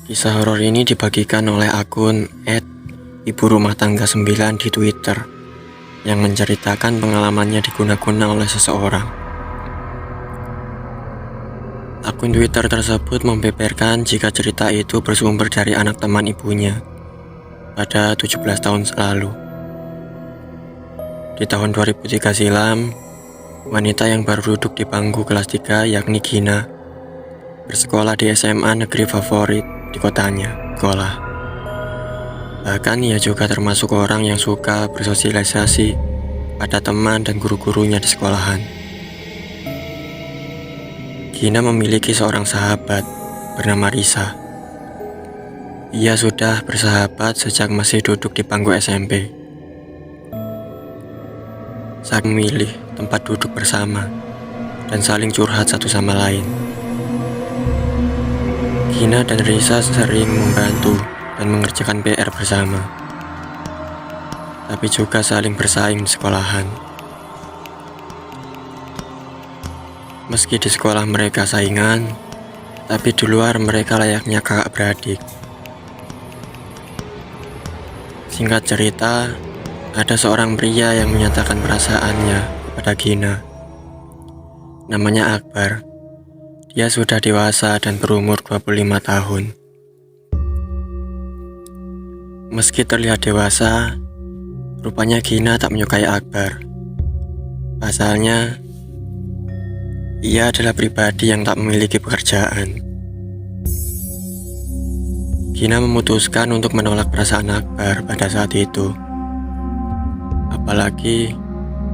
Kisah horor ini dibagikan oleh akun @iburumah-tangga9 di Twitter yang menceritakan pengalamannya diguna-guna oleh seseorang. Akun Twitter tersebut membeberkan jika cerita itu bersumber dari anak teman ibunya pada 17 tahun lalu. Di tahun 2003 silam, wanita yang baru duduk di bangku kelas 3 yakni Gina bersekolah di SMA negeri favorit di kotanya, sekolah. Bahkan ia juga termasuk orang yang suka bersosialisasi pada teman dan guru-gurunya di sekolahan. Gina memiliki seorang sahabat bernama Risa. Ia sudah bersahabat sejak masih duduk di bangku SMP. Saling memilih tempat duduk bersama dan saling curhat satu sama lain. Gina dan Risa sering membantu dan mengerjakan PR bersama, tapi juga saling bersaing di sekolahan. Meski di sekolah mereka saingan, tapi di luar mereka layaknya kakak beradik. Singkat cerita, ada seorang pria yang menyatakan perasaannya kepada Gina. Namanya Akbar. Dia sudah dewasa dan berumur 25 tahun. Meski terlihat dewasa, rupanya Gina tak menyukai Akbar. Pasalnya, ia adalah pribadi yang tak memiliki pekerjaan. Gina memutuskan untuk menolak perasaan Akbar pada saat itu. Apalagi,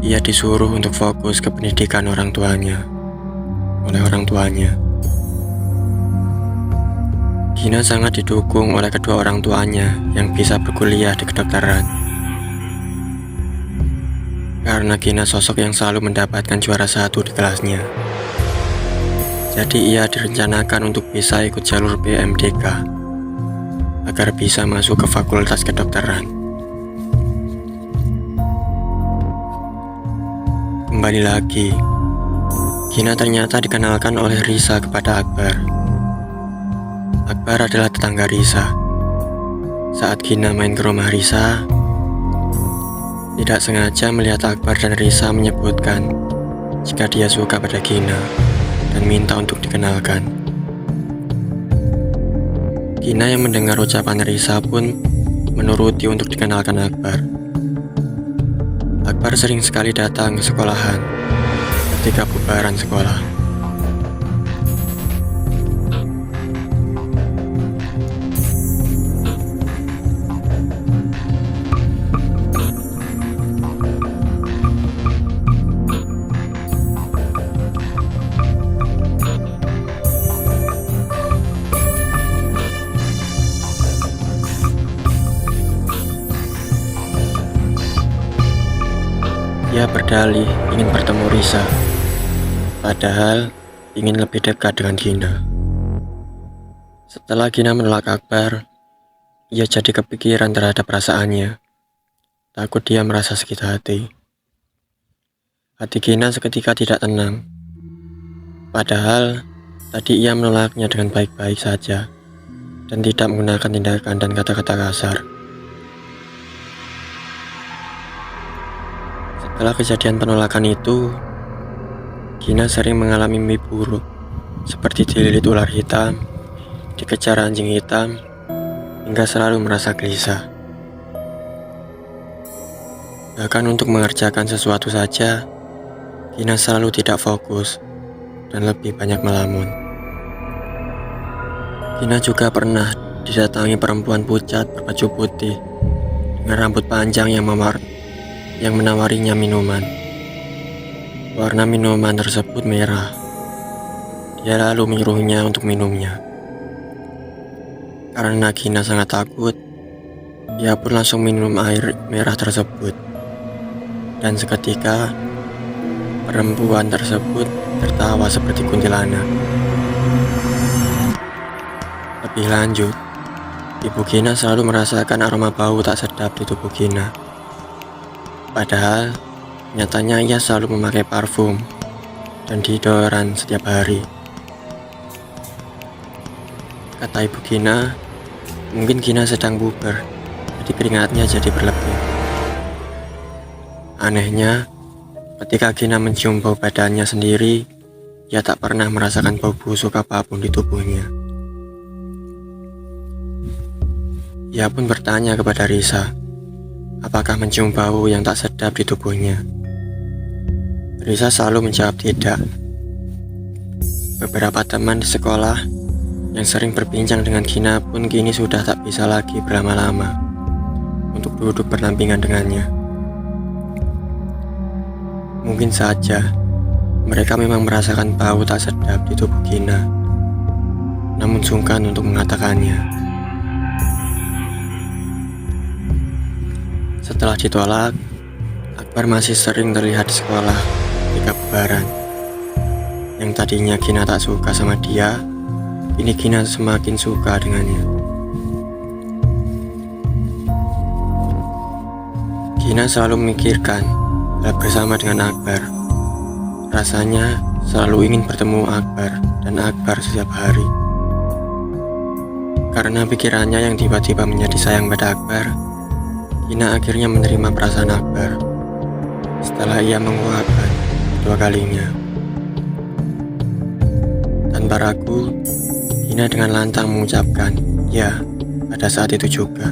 ia disuruh untuk fokus ke pendidikan oleh orang tuanya. Gina sangat didukung oleh kedua orang tuanya yang bisa berkuliah di kedokteran. Karena Gina sosok yang selalu mendapatkan juara 1 di kelasnya. Jadi ia direncanakan untuk bisa ikut jalur PMDK agar bisa masuk ke fakultas kedokteran. Kembali lagi, Gina ternyata dikenalkan oleh Risa kepada Akbar. Akbar adalah tetangga Risa. Saat Gina main ke rumah Risa, tidak sengaja melihat Akbar dan Risa menyebutkan jika dia suka pada Gina dan minta untuk dikenalkan. Gina yang mendengar ucapan Risa pun menuruti untuk dikenalkan Akbar. Akbar sering sekali datang ke sekolahan ketika bubaran sekolah. Ia berdalih ingin bertemu Risa, padahal ingin lebih dekat dengan Gina. Setelah Gina menolak Akbar, ia jadi kepikiran terhadap perasaannya. Takut dia merasa sakit hati. Hati Gina seketika tidak tenang. Padahal tadi ia menolaknya dengan baik-baik saja dan tidak menggunakan tindakan dan kata-kata kasar. Setelah kejadian penolakan itu, Gina sering mengalami mimpi buruk, seperti dililit ular hitam, dikejar anjing hitam, hingga selalu merasa gelisah. Bahkan untuk mengerjakan sesuatu saja, Gina selalu tidak fokus dan lebih banyak melamun. Gina juga pernah didatangi perempuan pucat berbaju putih dengan rambut panjang yang menawarinya minuman. Warna minuman tersebut merah. Dia lalu menyuruhnya untuk minumnya. Karena Gina sangat takut, ia pun langsung minum air merah tersebut. Dan seketika, perempuan tersebut tertawa seperti kuntilanak. Lebih lanjut, ibu Gina selalu merasakan aroma bau tak sedap di tubuh Gina. Padahal, nyatanya ia selalu memakai parfum dan deodoran setiap hari. Kata Ibu Gina, mungkin Gina sedang buber, jadi keringatnya jadi berlebih. Anehnya, ketika Gina mencium bau badannya sendiri, ia tak pernah merasakan bau busuk apapun di tubuhnya. Ia pun bertanya kepada Risa, apakah mencium bau yang tak sedap di tubuhnya. Risa selalu menjawab tidak. Beberapa teman di sekolah yang sering berbincang dengan Gina pun kini sudah tak bisa lagi berlama-lama untuk duduk berdampingan dengannya. Mungkin saja mereka memang merasakan bau tak sedap di tubuh Gina, namun sungkan untuk mengatakannya. Setelah ditolak, Akbar masih sering terlihat di sekolah ketika bubaran. Yang tadinya Gina tak suka sama dia, kini Gina semakin suka dengannya. Gina selalu memikirkan hal bersama dengan Akbar. Rasanya selalu ingin bertemu Akbar dan Akbar setiap hari. Karena pikirannya yang tiba-tiba menjadi sayang pada Akbar, Gina akhirnya menerima perasaan Akbar setelah ia menguapkan kedua kalinya. Tanpa ragu, Gina dengan lantang mengucapkan ya pada saat itu juga.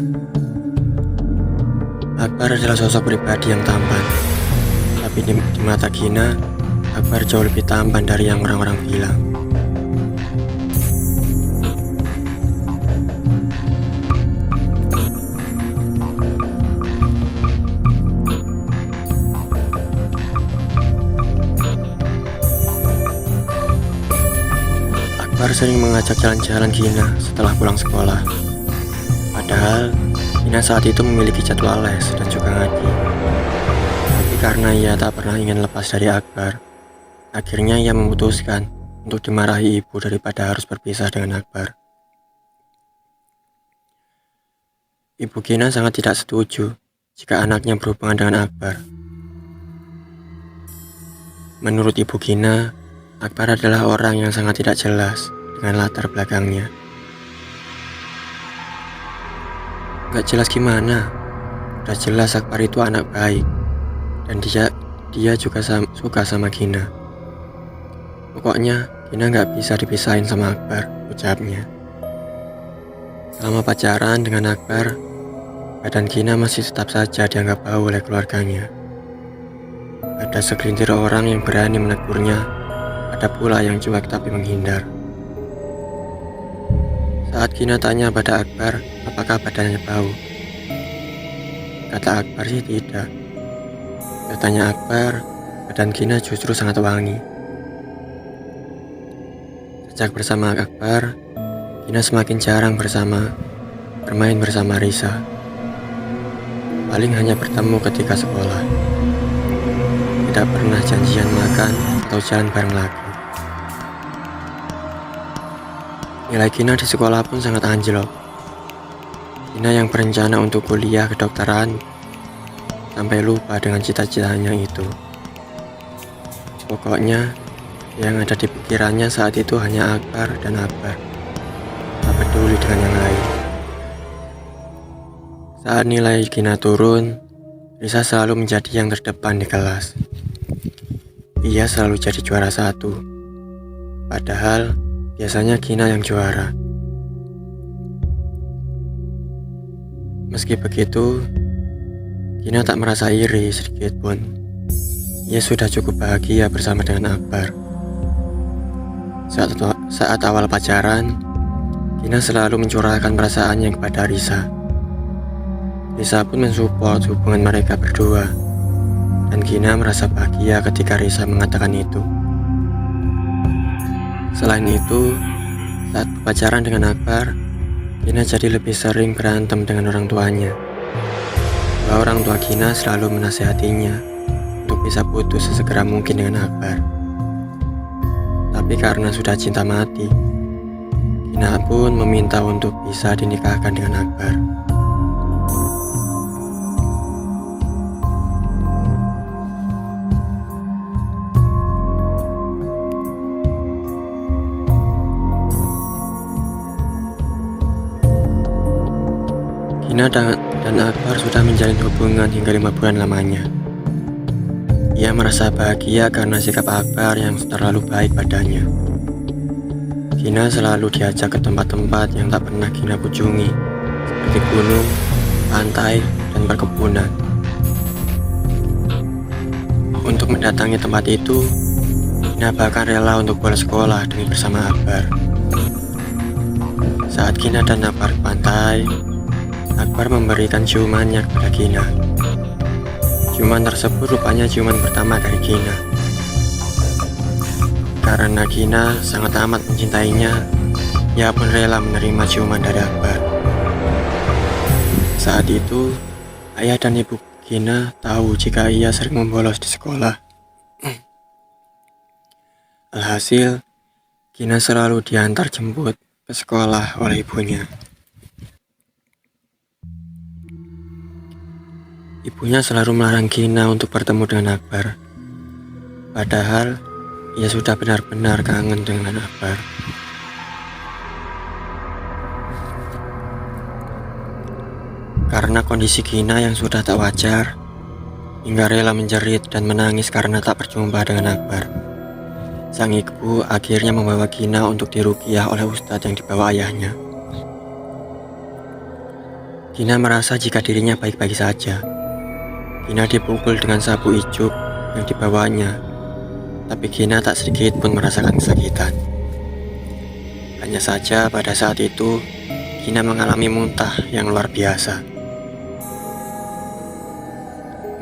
Akbar adalah sosok pribadi yang tampan, tapi di mata Gina, Akbar jauh lebih tampan dari yang orang-orang bilang. Akbar sering mengajak jalan-jalan Gina setelah pulang sekolah. Padahal Gina saat itu memiliki jadwal les dan juga ngaji. Tapi karena ia tak pernah ingin lepas dari Akbar, akhirnya ia memutuskan untuk dimarahi ibu daripada harus berpisah dengan Akbar. Ibu Gina sangat tidak setuju jika anaknya berhubungan dengan Akbar. Menurut Ibu Gina, Akbar adalah orang yang sangat tidak jelas dengan latar belakangnya. Gak jelas gimana, udah jelas Akbar itu anak baik, dan dia juga suka sama Gina. Pokoknya Gina gak bisa dipisahin sama Akbar, ucapnya. Selama pacaran dengan Akbar, badan Gina masih tetap saja dianggap bau oleh keluarganya. Ada segelintir orang yang berani menegurnya, ada pula yang cuek tapi menghindar. Saat Gina tanya pada Akbar apakah badannya bau, kata Akbar sih tidak. Katanya Akbar, badan Gina justru sangat wangi. Sejak bersama Akbar, Gina semakin jarang bermain bersama Risa. Paling hanya bertemu ketika sekolah. Tidak pernah janjian makan atau jalan bareng lagi. Nilai Gina di sekolah pun sangat anjlok. Gina yang berencana untuk kuliah kedokteran sampai lupa dengan cita-citanya itu. Pokoknya yang ada di pikirannya saat itu hanya Akbar dan Akbar. Tak peduli dengan yang lain. Saat nilai Gina turun, Risa selalu menjadi yang terdepan di kelas. Ia selalu jadi juara 1. Padahal biasanya Gina yang juara. Meski begitu, Gina tak merasa iri sedikit pun. Ia sudah cukup bahagia bersama dengan Akbar. Saat awal pacaran, Gina selalu mencurahkan perasaannya kepada Risa. Risa pun mensupport hubungan mereka berdua, dan Gina merasa bahagia ketika Risa mengatakan itu. Selain itu, saat pacaran dengan Akbar, Gina jadi lebih sering berantem dengan orang tuanya. Bahwa orang tua Gina selalu menasihatinya untuk bisa putus sesegera mungkin dengan Akbar. Tapi karena sudah cinta mati, Gina pun meminta untuk bisa dinikahkan dengan Akbar. Gina dan Akbar sudah menjalin hubungan hingga 5 bulan lamanya. Ia merasa bahagia karena sikap Akbar yang terlalu baik padanya. Gina selalu diajak ke tempat-tempat yang tak pernah Gina kunjungi, seperti gunung, pantai, dan perkebunan. Untuk mendatangi tempat itu, Gina bahkan rela untuk bolos sekolah demi bersama Akbar. Saat Gina dan Akbar ke pantai, Akbar memberikan ciumannya kepada Gina. Ciuman tersebut rupanya ciuman pertama dari Gina. Karena Gina sangat amat mencintainya, ia pun rela menerima ciuman dari Akbar. Saat itu, ayah dan ibu Gina tahu jika ia sering membolos di sekolah. Alhasil, Gina selalu diantar jemput ke sekolah oleh ibunya. Ibunya selalu melarang Gina untuk bertemu dengan Akbar. Padahal, ia sudah benar-benar kangen dengan Akbar. Karena kondisi Gina yang sudah tak wajar, hingga rela menjerit dan menangis karena tak berjumpa dengan Akbar. Sang ibu akhirnya membawa Gina untuk diruqyah oleh ustadz yang dibawa ayahnya. Gina merasa jika dirinya baik-baik saja. Gina dipukul dengan sapu ijuk yang dibawanya, tapi Gina tak sedikit pun merasakan kesakitan. Hanya saja pada saat itu, Gina mengalami muntah yang luar biasa.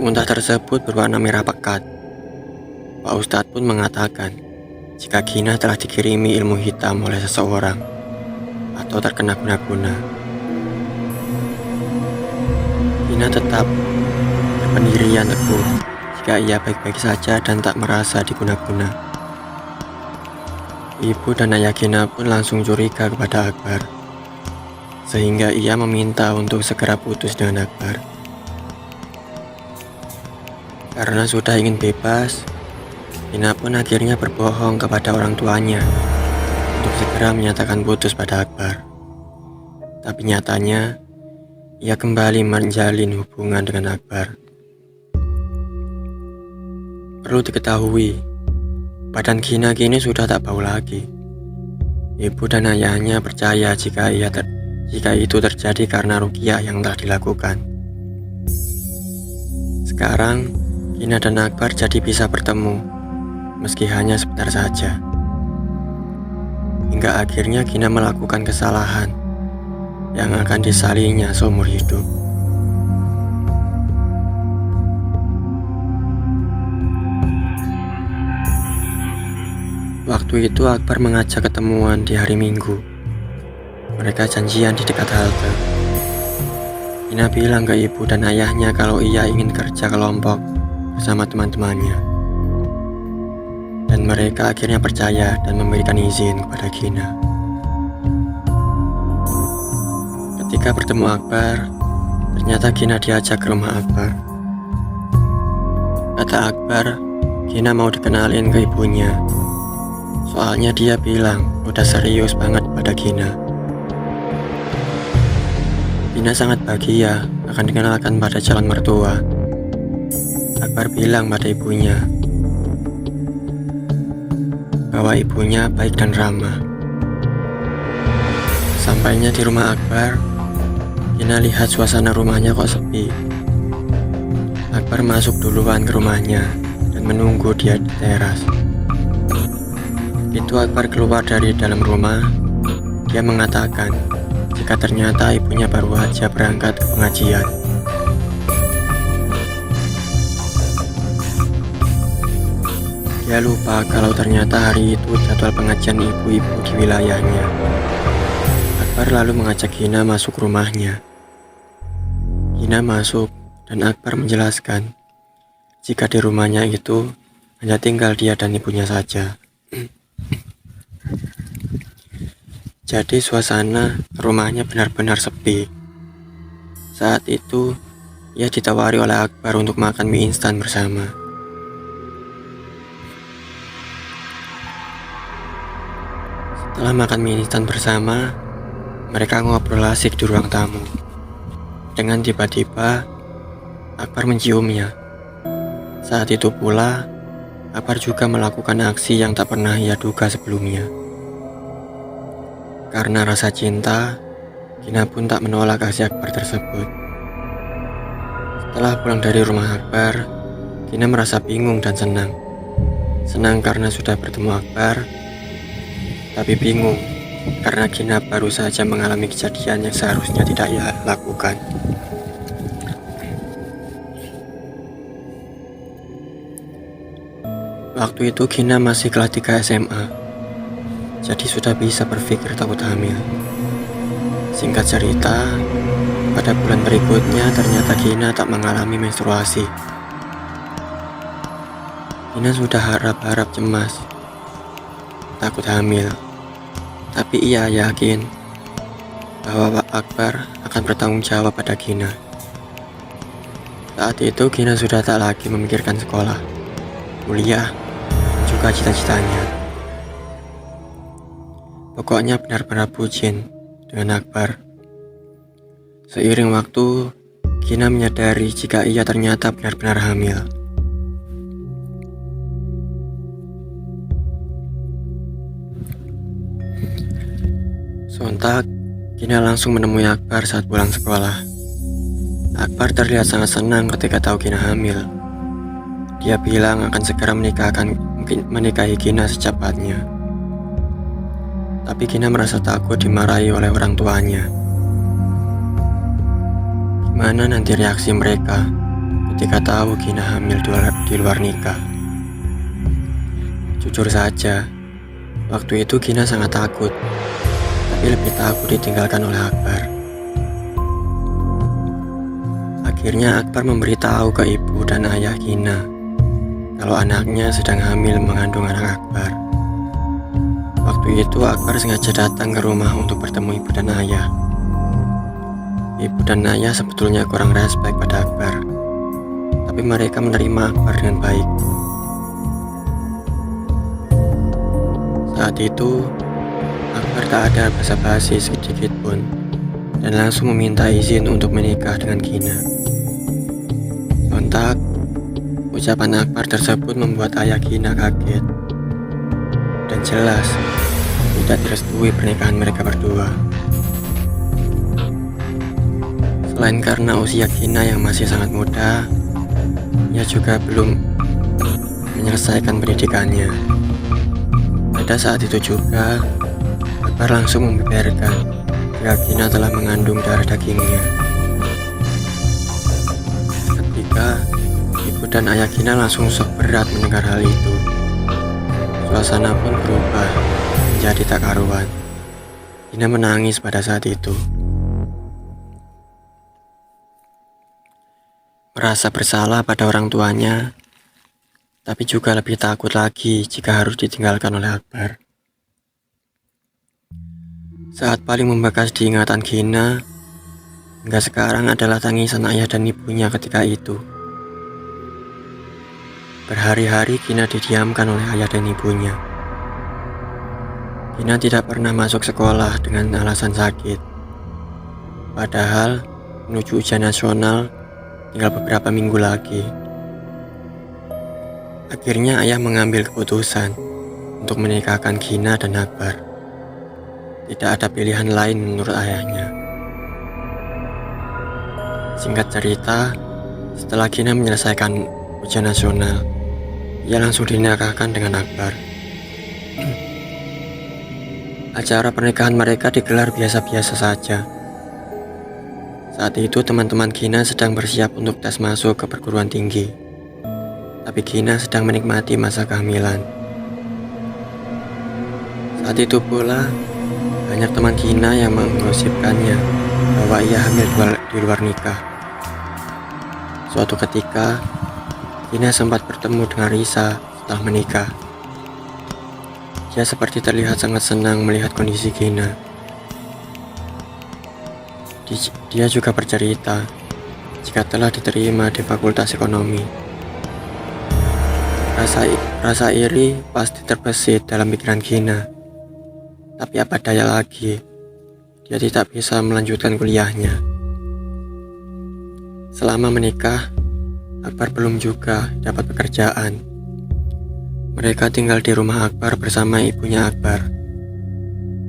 Muntah tersebut berwarna merah pekat. Pak Ustadz pun mengatakan jika Gina telah dikirimi ilmu hitam oleh seseorang atau terkena guna-guna. Gina tetap berpendirian teguh jika ia baik-baik saja dan tak merasa diguna-guna. Ibu dan ayah Gina pun langsung curiga kepada Akbar, sehingga ia meminta untuk segera putus dengan Akbar. Karena sudah ingin bebas, Gina pun akhirnya berbohong kepada orang tuanya untuk segera menyatakan putus pada Akbar. Tapi nyatanya, ia kembali menjalin hubungan dengan Akbar. Perlu diketahui, badan Gina kini sudah tak bau lagi. Ibu dan ayahnya percaya jika itu terjadi karena ruqyah yang telah dilakukan. Sekarang, Gina dan Akbar jadi bisa bertemu, meski hanya sebentar saja. Hingga akhirnya Gina melakukan kesalahan yang akan disalinya seumur hidup. Waktu itu Akbar mengajak ketemuan di hari Minggu. Mereka janjian di dekat halte. Gina bilang ke ibu dan ayahnya kalau ia ingin kerja kelompok bersama teman-temannya. Dan mereka akhirnya percaya dan memberikan izin kepada Gina. Ketika bertemu Akbar, ternyata Gina diajak ke rumah Akbar. Kata Akbar, Gina mau dikenalin ke ibunya. Soalnya dia bilang udah serius banget pada Gina. Gina sangat bahagia akan dikenalkan pada calon mertua. Akbar bilang pada ibunya bahwa ibunya baik dan ramah. Sampainya di rumah Akbar, Gina lihat suasana rumahnya kok sepi. Akbar masuk duluan ke rumahnya dan menunggu dia di teras. Itu Akbar keluar dari dalam rumah, dia mengatakan jika ternyata ibunya baru aja berangkat ke pengajian. Dia lupa kalau ternyata hari itu jadwal pengajian ibu-ibu di wilayahnya. Akbar lalu mengajak Gina masuk rumahnya. Gina masuk dan Akbar menjelaskan jika di rumahnya itu hanya tinggal dia dan ibunya saja. Jadi suasana rumahnya benar-benar sepi. Saat itu, ia ditawari oleh Akbar untuk makan mie instan bersama. Setelah makan mie instan bersama, mereka ngobrol asik di ruang tamu. dengan tiba-tiba Akbar menciumnya. Saat itu pula, Akbar juga melakukan aksi yang tak pernah ia duga sebelumnya. Karena rasa cinta, Gina pun tak menolak aksi Akbar tersebut. Setelah pulang dari rumah Akbar, Gina merasa bingung dan senang. Senang karena sudah bertemu Akbar, tapi bingung karena Gina baru saja mengalami kejadian yang seharusnya tidak ia lakukan. Waktu itu Gina masih kelas 3 SMA, jadi sudah bisa berpikir takut hamil. Singkat cerita, pada bulan berikutnya ternyata Gina tak mengalami menstruasi. Gina sudah harap-harap cemas, takut hamil, tapi ia yakin bahwa Pak Akbar akan bertanggung jawab pada Gina. Saat itu Gina sudah tak lagi memikirkan sekolah, kuliah, juga cita-citanya. Pokoknya benar-benar bucin dengan Akbar. Seiring waktu, Gina menyadari jika ia ternyata benar-benar hamil. Sontak, Gina langsung menemui Akbar saat pulang sekolah. Akbar terlihat sangat senang ketika tahu Gina hamil. Dia bilang akan segera menikahi Gina secepatnya. Tapi Gina merasa takut dimarahi oleh orang tuanya. Gimana nanti reaksi mereka ketika tahu Gina hamil di luar nikah? Jujur saja, waktu itu Gina sangat takut, tapi lebih takut ditinggalkan oleh Akbar. Akhirnya Akbar memberitahu ke ibu dan ayah Gina kalau anaknya sedang hamil mengandung anak Akbar. Waktu itu Akbar sengaja datang ke rumah untuk bertemu ibu dan ayah. Ibu dan ayah sebetulnya kurang respek pada Akbar, tapi mereka menerima Akbar dengan baik. Saat itu, Akbar tak ada basa-basi sedikit pun dan langsung meminta izin untuk menikah dengan Gina. Sontak, ucapan Akbar tersebut membuat ayah Gina kaget dan jelas tidak direstui pernikahan mereka berdua. Selain karena usia Gina yang masih sangat muda, ia juga belum menyelesaikan pendidikannya. Pada saat itu juga, Akbar langsung membeberkan jika Gina telah mengandung darah dagingnya. Ketika ibu dan ayah Gina langsung shock berat mendengar hal itu. Suasana pun berubah menjadi tak karuan. Gina menangis pada saat itu. Merasa bersalah pada orang tuanya, tapi juga lebih takut lagi jika harus ditinggalkan oleh Akbar. Saat paling membekas di ingatan Gina hingga sekarang adalah tangisan ayah dan ibunya ketika itu. Berhari-hari Gina didiamkan oleh ayah dan ibunya. Gina tidak pernah masuk sekolah dengan alasan sakit. Padahal menuju ujian nasional tinggal beberapa minggu lagi. Akhirnya ayah mengambil keputusan untuk menikahkan Gina dan Akbar. Tidak ada pilihan lain menurut ayahnya. Singkat cerita, setelah Gina menyelesaikan ujian nasional, ia langsung dinikahkan dengan Akbar. Acara pernikahan mereka digelar biasa-biasa saja. Saat itu teman-teman Gina sedang bersiap untuk tes masuk ke perguruan tinggi. Tapi Gina sedang menikmati masa kehamilan. Saat itu pula, banyak teman Gina yang menggosipkannya bahwa ia hamil di luar nikah. Suatu ketika, Gina sempat bertemu dengan Risa setelah menikah. Dia seperti terlihat sangat senang melihat kondisi Gina. Dia juga bercerita jika telah diterima di Fakultas Ekonomi. Rasa iri pasti terbesit dalam pikiran Gina. Tapi apa daya lagi, dia tidak bisa melanjutkan kuliahnya. Selama menikah, Akbar belum juga dapat pekerjaan. Mereka tinggal di rumah Akbar bersama ibunya Akbar.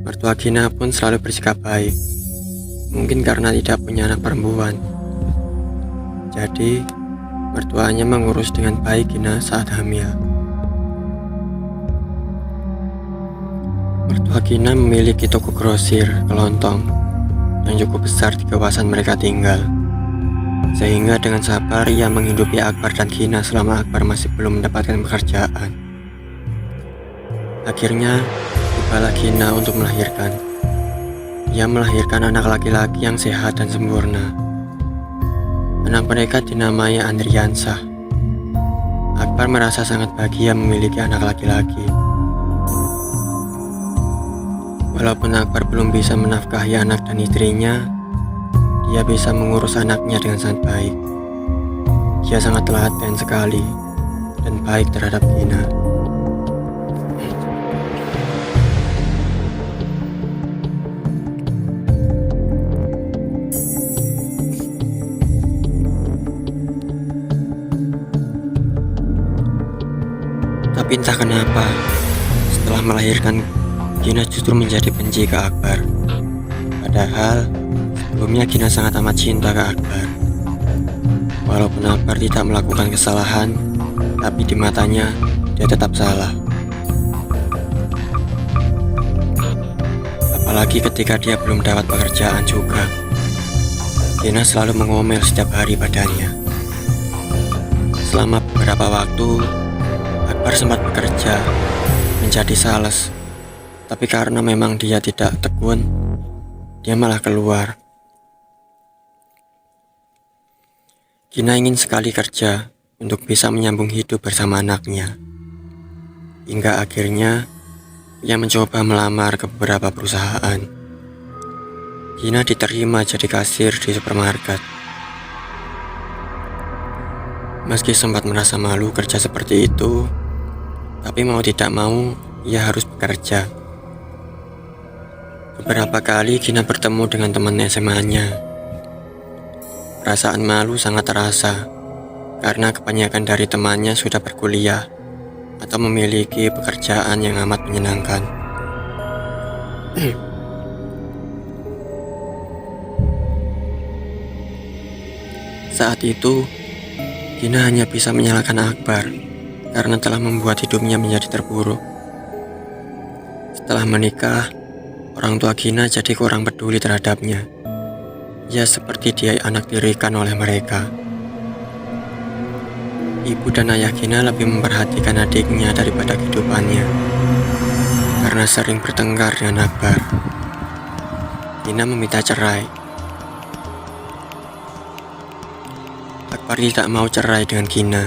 Mertua Gina pun selalu bersikap baik, mungkin karena tidak punya anak perempuan. Jadi, mertuanya mengurus dengan baik Gina saat hamil. Mertua Gina memiliki toko grosir kelontong yang cukup besar di kawasan mereka tinggal. Sehingga dengan sabar ia menghidupi Akbar dan Gina selama Akbar masih belum mendapatkan pekerjaan. Akhirnya, tibalah Gina untuk melahirkan. Ia melahirkan anak laki-laki yang sehat dan sempurna. Anak mereka dinamai Andriansah. Akbar merasa sangat bahagia memiliki anak laki-laki. Walaupun Akbar belum bisa menafkahi anak dan istrinya, dia bisa mengurus anaknya dengan sangat baik. Dia sangat telaten sekali dan baik terhadap Gina. Tapi entah kenapa, setelah melahirkan, Gina justru menjadi benci ke Akbar. Padahal sebelumnya Gina sangat amat cinta ke Akbar. Walaupun Akbar tidak melakukan kesalahan, tapi di matanya dia tetap salah. Apalagi ketika dia belum dapat pekerjaan juga. Gina selalu mengomel setiap hari padanya. Selama beberapa waktu, Akbar sempat bekerja menjadi sales. Tapi karena memang dia tidak tekun, dia malah keluar. Gina ingin sekali kerja untuk bisa menyambung hidup bersama anaknya. Hingga akhirnya ia mencoba melamar ke beberapa perusahaan. Gina diterima jadi kasir di supermarket. Meski sempat merasa malu kerja seperti itu, tapi mau tidak mau ia harus bekerja. Beberapa kali Gina bertemu dengan teman SMA-nya. Perasaan malu sangat terasa karena kebanyakan dari temannya sudah berkuliah atau memiliki pekerjaan yang amat menyenangkan. Saat itu, Gina hanya bisa menyalahkan Akbar karena telah membuat hidupnya menjadi terpuruk. Setelah menikah, orang tua Gina jadi kurang peduli terhadapnya. Ya seperti dia anak tirikan oleh mereka. Ibu dan ayah Gina lebih memperhatikan adiknya daripada kehidupannya. Karena sering bertengkar dengan Akbar, Gina meminta cerai. Akbar tidak mau cerai dengan Gina.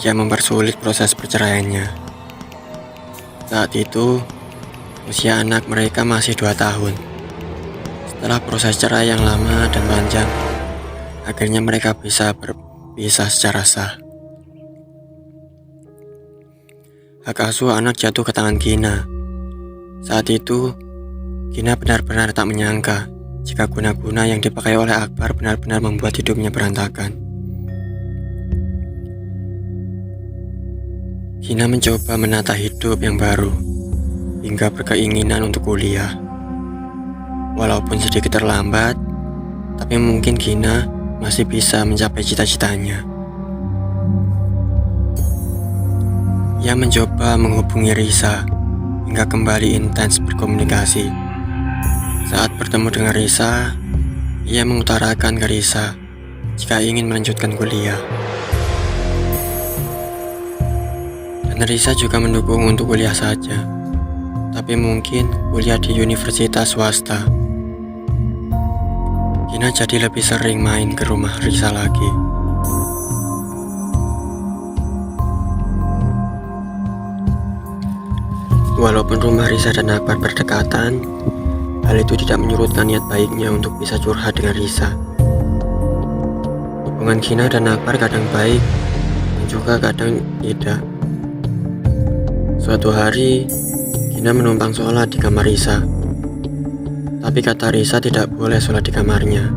Dia mempersulit proses perceraiannya. Saat itu, usia anak mereka masih 2 tahun. Setelah proses cerai yang lama dan panjang, akhirnya mereka bisa berpisah secara sah. Hak asuh anak jatuh ke tangan Gina. Saat itu, Gina benar-benar tak menyangka jika guna-guna yang dipakai oleh Akbar benar-benar membuat hidupnya berantakan. Gina mencoba menata hidup yang baru, hingga berkeinginan untuk kuliah. Walaupun sedikit terlambat, tapi mungkin Gina masih bisa mencapai cita-citanya. Ia mencoba menghubungi Risa, hingga kembali intens berkomunikasi. Saat bertemu dengan Risa, ia mengutarakan ke Risa jika ingin melanjutkan kuliah. Dan Risa juga mendukung untuk kuliah saja, tapi mungkin kuliah di universitas swasta. Gina jadi lebih sering main ke rumah Risa lagi. Walaupun rumah Risa dan Akbar berdekatan, hal itu tidak menyurutkan niat baiknya untuk bisa curhat dengan Risa. Hubungan Gina dan Akbar kadang baik dan juga kadang tidak. Suatu hari, Gina menumpang sholat di kamar Risa. Tapi kata Risa tidak boleh sholat di kamarnya.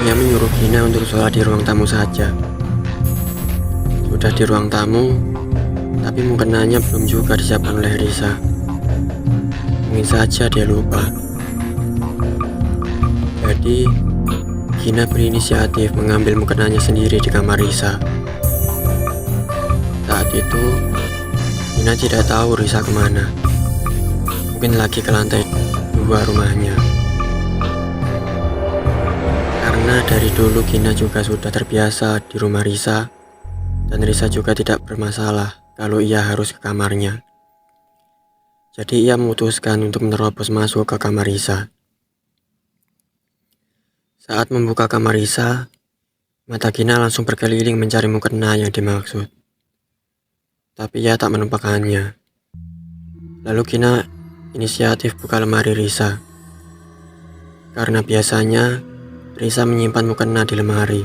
Ia menyuruh Gina untuk sholat di ruang tamu saja. Sudah di ruang tamu, tapi mukenanya belum juga disiapkan oleh Risa. Mungkin saja dia lupa. Jadi, Gina berinisiatif mengambil mukenanya sendiri di kamar Risa. Saat itu, Gina tidak tahu Risa kemana. Mungkin lagi ke lantai 2 rumahnya. Karena dari dulu Gina juga sudah terbiasa di rumah Risa, dan Risa juga tidak bermasalah kalau ia harus ke kamarnya. Jadi ia memutuskan untuk menerobos masuk ke kamar Risa. Saat membuka kamar Risa, mata Gina langsung berkeliling mencari mukena yang dimaksud. Tapi ia tak menemukannya. Lalu Gina inisiatif buka lemari Risa. Karena biasanya Risa menyimpan mukena di lemari.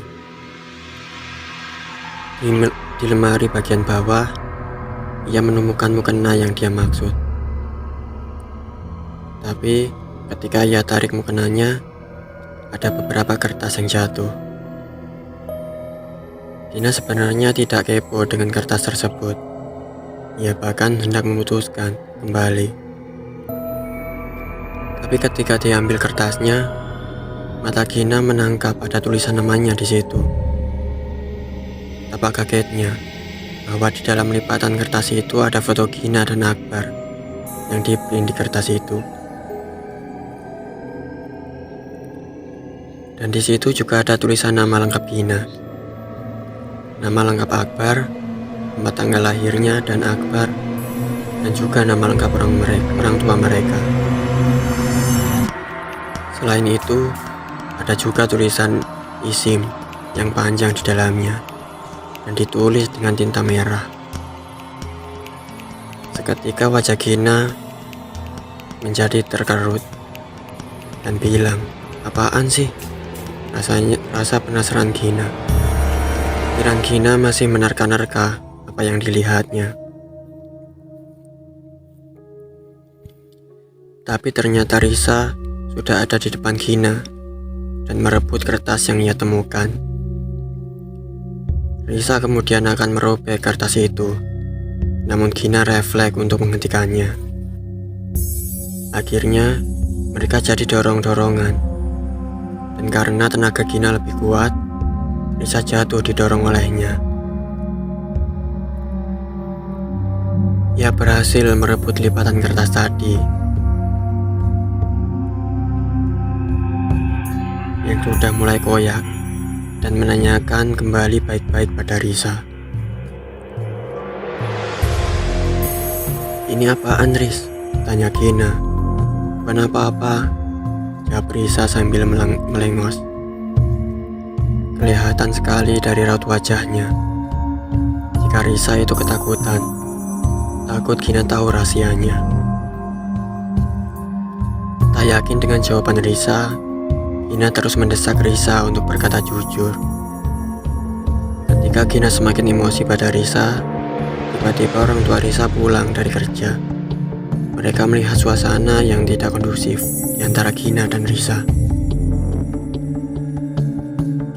Di lemari bagian bawah, ia menemukan mukena yang dia maksud. Tapi ketika ia tarik mukenanya, ada beberapa kertas yang jatuh. Gina sebenarnya tidak kepo dengan kertas tersebut. Ia bahkan hendak memutuskan kembali. Tapi ketika diambil kertasnya, mata Gina menangkap ada tulisan namanya di situ. Apa kagetnya bahwa di dalam lipatan kertas itu ada foto Gina dan Akbar yang diprint di kertas itu. Dan di situ juga ada tulisan nama lengkap Gina. Nama lengkap Akbar, tempat tanggal lahirnya dan Akbar, dan juga nama lengkap orang tua mereka. Selain itu, ada juga tulisan isim yang panjang di dalamnya dan ditulis dengan tinta merah. Seketika wajah Gina menjadi terkerut dan bilang, "Apaan sih?" Rasa penasaran Gina. Pikiran Gina masih menerka-nerka apa yang dilihatnya. Tapi ternyata Risa sudah ada di depan Gina dan merebut kertas yang ia temukan. Risa kemudian akan merobek kertas itu, namun Gina refleks untuk menghentikannya. Akhirnya mereka jadi dorong-dorongan, dan karena tenaga Gina lebih kuat, Risa jatuh didorong olehnya. Ia berhasil merebut lipatan kertas tadi yang sudah mulai koyak dan menanyakan kembali baik-baik pada Risa. "Ini apaan, Riz?" tanya Gina. "Bukan apa-apa," jawab Risa sambil melengos. Kelihatan sekali dari raut wajahnya jika Risa itu ketakutan, takut Gina tahu rahasianya. Tak yakin dengan jawaban Risa, Gina terus mendesak Risa untuk berkata jujur. Ketika Gina semakin emosi pada Risa, tiba-tiba orang tua Risa pulang dari kerja. Mereka melihat suasana yang tidak kondusif di antara Gina dan Risa.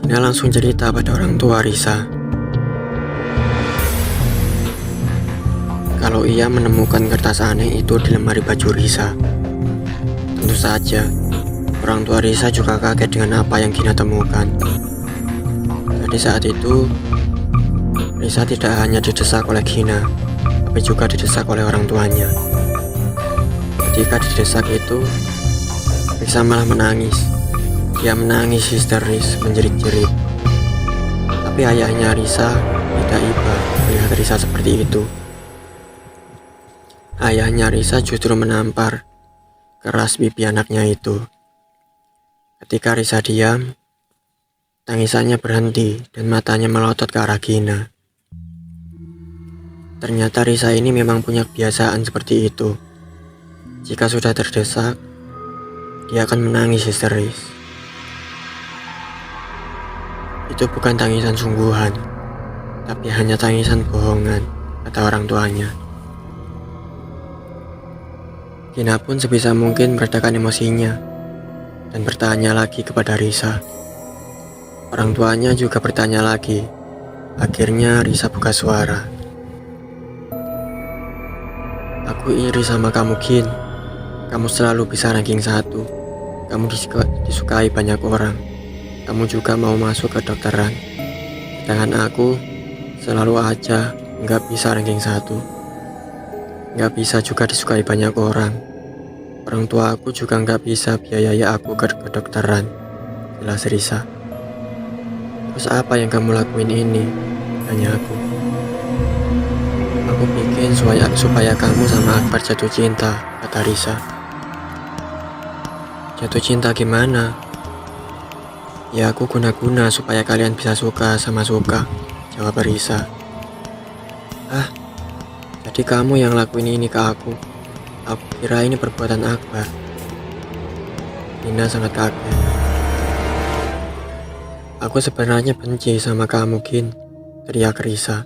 Gina langsung cerita pada orang tua Risa kalau ia menemukan kertas aneh itu di lemari baju Risa. Tentu saja, orang tua Risa juga kaget dengan apa yang Gina temukan. Jadi saat itu, Risa tidak hanya didesak oleh Gina, tapi juga didesak oleh orang tuanya. Ketika didesak itu, Risa malah menangis. Dia menangis histeris, menjerit-jerit. Tapi ayahnya Risa tidak iba melihat Risa seperti itu. Ayahnya Risa justru menampar keras pipi anaknya itu. Ketika Risa diam, tangisannya berhenti dan matanya melotot ke arah Gina. Ternyata Risa ini memang punya kebiasaan seperti itu. Jika sudah terdesak, dia akan menangis histeris. Itu bukan tangisan sungguhan, tapi hanya tangisan bohongan, kata orang tuanya. Gina pun sebisa mungkin meredakan emosinya dan bertanya lagi kepada Risa. Orang tuanya juga bertanya lagi. Akhirnya Risa buka suara. Aku iri sama kamu, Gin. Kamu selalu bisa ranking 1. Kamu disukai banyak orang. Kamu juga mau masuk ke dokteran. Sedangkan aku selalu aja nggak bisa ranking 1. Nggak bisa juga disukai banyak orang. Orang tua aku juga nggak bisa biayai aku ke kedokteran. Jelas Risa. Terus apa yang kamu lakuin ini? Tanya aku. Aku bikin supaya kamu sama Akbar jatuh cinta, kata Risa. Jatuh cinta gimana? Ya aku guna-guna supaya kalian bisa suka sama suka, jawab Risa. Ah, jadi kamu yang lakuin ini ke aku. Aku kira ini perbuatan Akbar. Nina sangat kaget. Aku sebenarnya benci sama kamu, Gin, teriak Risa.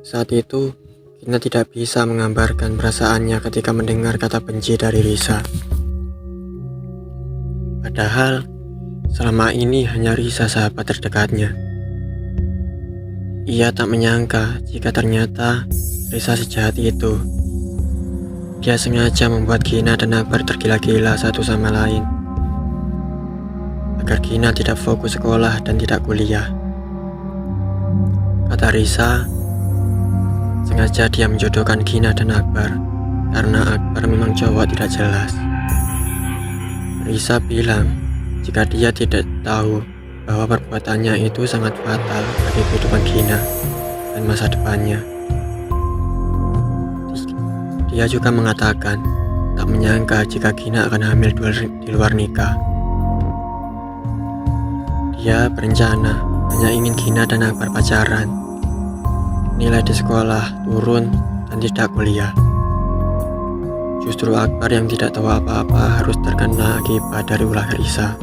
Saat itu, Gina tidak bisa menggambarkan perasaannya ketika mendengar kata benci dari Risa. Padahal, selama ini hanya Risa sahabat terdekatnya. Ia tak menyangka jika ternyata Risa sejahat itu. Dia sengaja membuat Gina dan Akbar tergila-gila satu sama lain, agar Gina tidak fokus sekolah dan tidak kuliah. Kata Risa, sengaja dia menjodohkan Gina dan Akbar karena Akbar memang cowok tidak jelas. Risa bilang jika dia tidak tahu bahwa perbuatannya itu sangat fatal bagi kehidupan Gina dan masa depannya. Dia juga mengatakan tak menyangka jika Gina akan hamil di luar nikah. Dia berencana hanya ingin Gina dan Akbar pacaran, nilai di sekolah turun dan tidak kuliah. Justru Akbar yang tidak tahu apa-apa harus terkena akibat dari ulah Risa.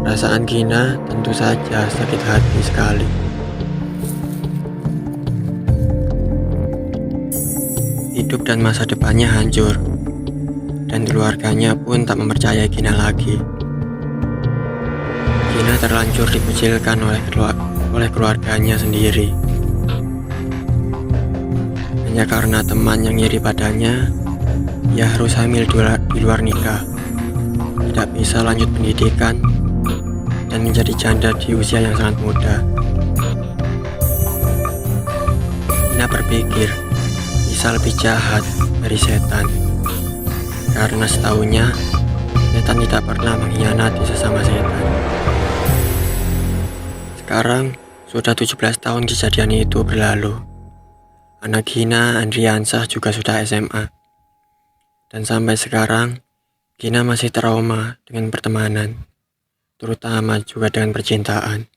Perasaan Gina tentu saja sakit hati sekali. Hidup dan masa depannya hancur, dan keluarganya pun tak mempercayai Gina lagi. Gina terlanjur dikucilkan oleh keluarganya sendiri. Hanya karena teman yang iri padanya, ia harus hamil di luar nikah, tidak bisa lanjut pendidikan, dan menjadi janda di usia yang sangat muda. Gina berpikir bisa lebih jahat dari setan, karena setahunya setan tidak pernah mengkhianati sesama setan. Sekarang sudah 17 tahun kejadian itu berlalu. Anak Gina, Andriansah juga sudah SMA. Dan sampai sekarang Gina masih trauma dengan pertemanan, terutama juga dengan percintaan.